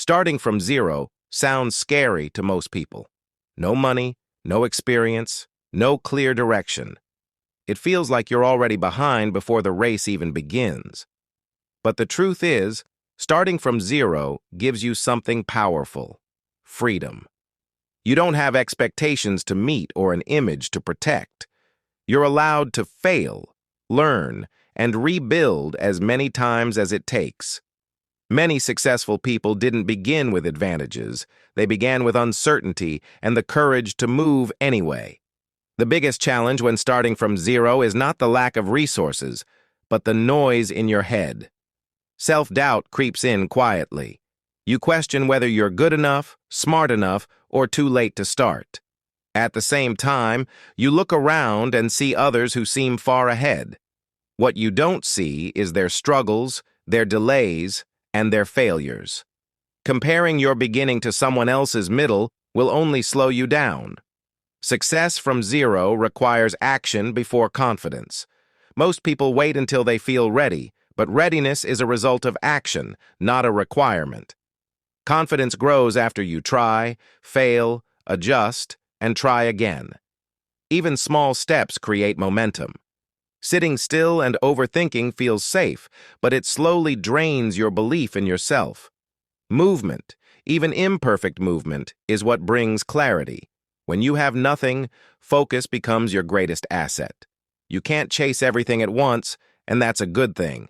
Starting from zero sounds scary to most people. No money, no experience, no clear direction. It feels like you're already behind before the race even begins. But the truth is, starting from zero gives you something powerful: freedom. You don't have expectations to meet or an image to protect. You're allowed to fail, learn, and rebuild as many times as it takes. Many successful people didn't begin with advantages. They began with uncertainty and the courage to move anyway. The biggest challenge when starting from zero is not the lack of resources, but the noise in your head. Self-doubt creeps in quietly. You question whether you're good enough, smart enough, or too late to start. At the same time, you look around and see others who seem far ahead. What you don't see is their struggles, their delays, and their failures. Comparing your beginning to someone else's middle will only slow you down. Success from zero requires action before confidence. Most people wait until they feel ready, but readiness is a result of action, not a requirement. Confidence grows after you try, fail, adjust, and try again. Even small steps create momentum. Sitting still and overthinking feels safe, but it slowly drains your belief in yourself. Movement, even imperfect movement, is what brings clarity. When you have nothing, focus becomes your greatest asset. You can't chase everything at once, and that's a good thing.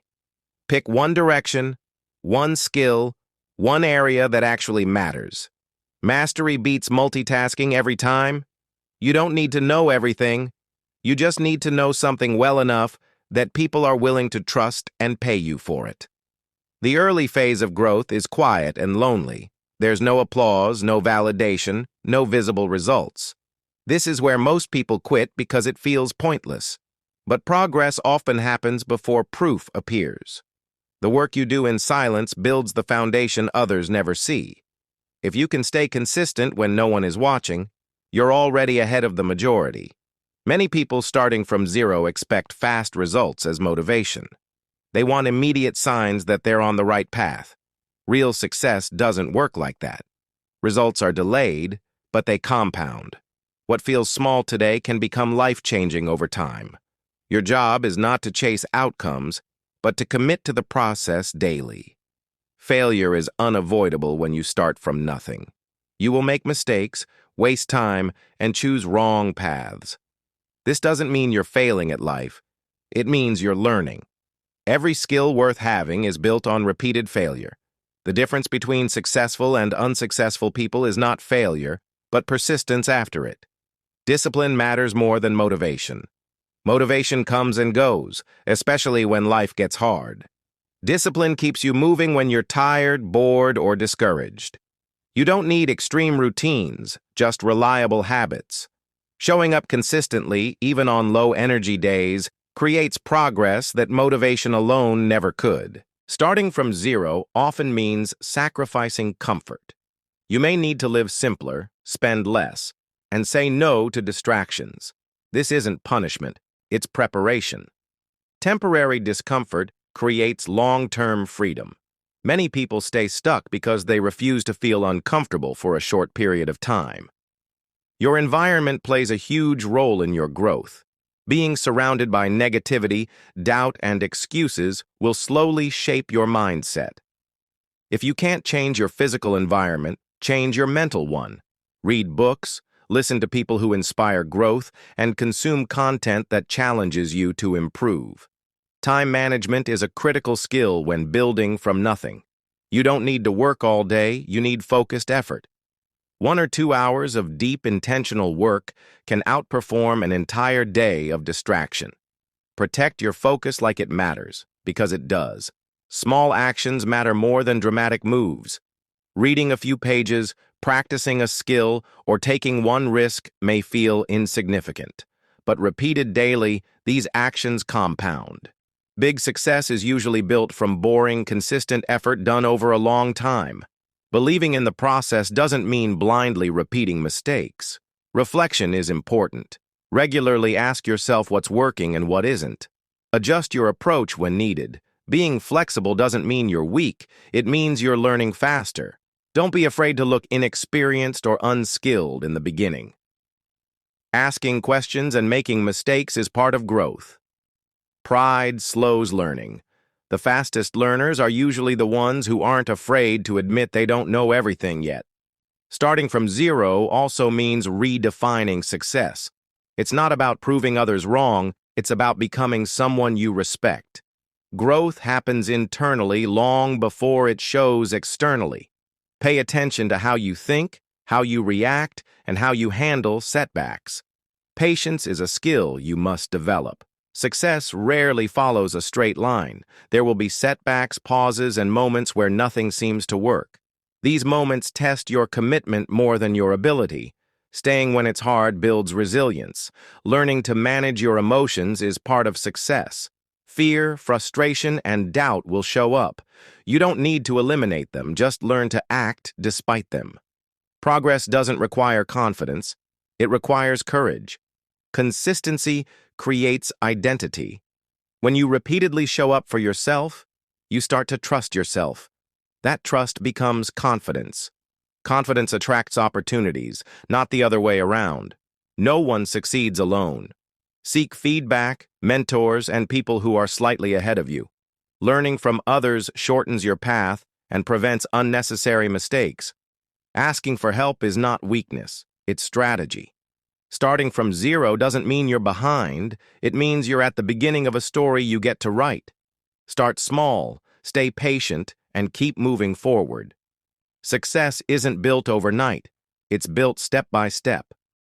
Pick one direction, one skill, one area that actually matters. Mastery beats multitasking every time. You don't need to know everything. You just need to know something well enough that people are willing to trust and pay you for it. The early phase of growth is quiet and lonely. There's no applause, no validation, no visible results. This is where most people quit because it feels pointless. But progress often happens before proof appears. The work you do in silence builds the foundation others never see. If you can stay consistent when no one is watching, you're already ahead of the majority. Many people starting from zero expect fast results as motivation. They want immediate signs that they're on the right path. Real success doesn't work like that. Results are delayed, but they compound. What feels small today can become life-changing over time. Your job is not to chase outcomes, but to commit to the process daily. Failure is unavoidable when you start from nothing. You will make mistakes, waste time, and choose wrong paths. This doesn't mean you're failing at life. It means you're learning. Every skill worth having is built on repeated failure. The difference between successful and unsuccessful people is not failure, but persistence after it. Discipline matters more than motivation. Motivation comes and goes, especially when life gets hard. Discipline keeps you moving when you're tired, bored, or discouraged. You don't need extreme routines, just reliable habits. Showing up consistently, even on low-energy days, creates progress that motivation alone never could. Starting from zero often means sacrificing comfort. You may need to live simpler, spend less, and say no to distractions. This isn't punishment, it's preparation. Temporary discomfort creates long-term freedom. Many people stay stuck because they refuse to feel uncomfortable for a short period of time. Your environment plays a huge role in your growth. Being surrounded by negativity, doubt, and excuses will slowly shape your mindset. If you can't change your physical environment, change your mental one. Read books, listen to people who inspire growth, and consume content that challenges you to improve. Time management is a critical skill when building from nothing. You don't need to work all day, you need focused effort. 1 or 2 hours of deep, intentional work can outperform an entire day of distraction. Protect your focus like it matters, because it does. Small actions matter more than dramatic moves. Reading a few pages, practicing a skill, or taking one risk may feel insignificant. But repeated daily, these actions compound. Big success is usually built from boring, consistent effort done over a long time. Believing in the process doesn't mean blindly repeating mistakes. Reflection is important. Regularly ask yourself what's working and what isn't. Adjust your approach when needed. Being flexible doesn't mean you're weak, it means you're learning faster. Don't be afraid to look inexperienced or unskilled in the beginning. Asking questions and making mistakes is part of growth. Pride slows learning. The fastest learners are usually the ones who aren't afraid to admit they don't know everything yet. Starting from zero also means redefining success. It's not about proving others wrong, it's about becoming someone you respect. Growth happens internally long before it shows externally. Pay attention to how you think, how you react, and how you handle setbacks. Patience is a skill you must develop. Success rarely follows a straight line. There will be setbacks, pauses, and moments where nothing seems to work. These moments test your commitment more than your ability. Staying when it's hard builds resilience. Learning to manage your emotions is part of success. Fear, frustration, and doubt will show up. You don't need to eliminate them, just learn to act despite them. Progress doesn't require confidence. It requires courage. Consistency creates identity. When you repeatedly show up for yourself, you start to trust yourself. That trust becomes confidence. Confidence attracts opportunities, not the other way around. No one succeeds alone. Seek feedback, mentors, and people who are slightly ahead of you. Learning from others shortens your path and prevents unnecessary mistakes. Asking for help is not weakness, it's strategy. Starting from zero doesn't mean you're behind, it means you're at the beginning of a story you get to write. Start small, stay patient, and keep moving forward. Success isn't built overnight, it's built step by step.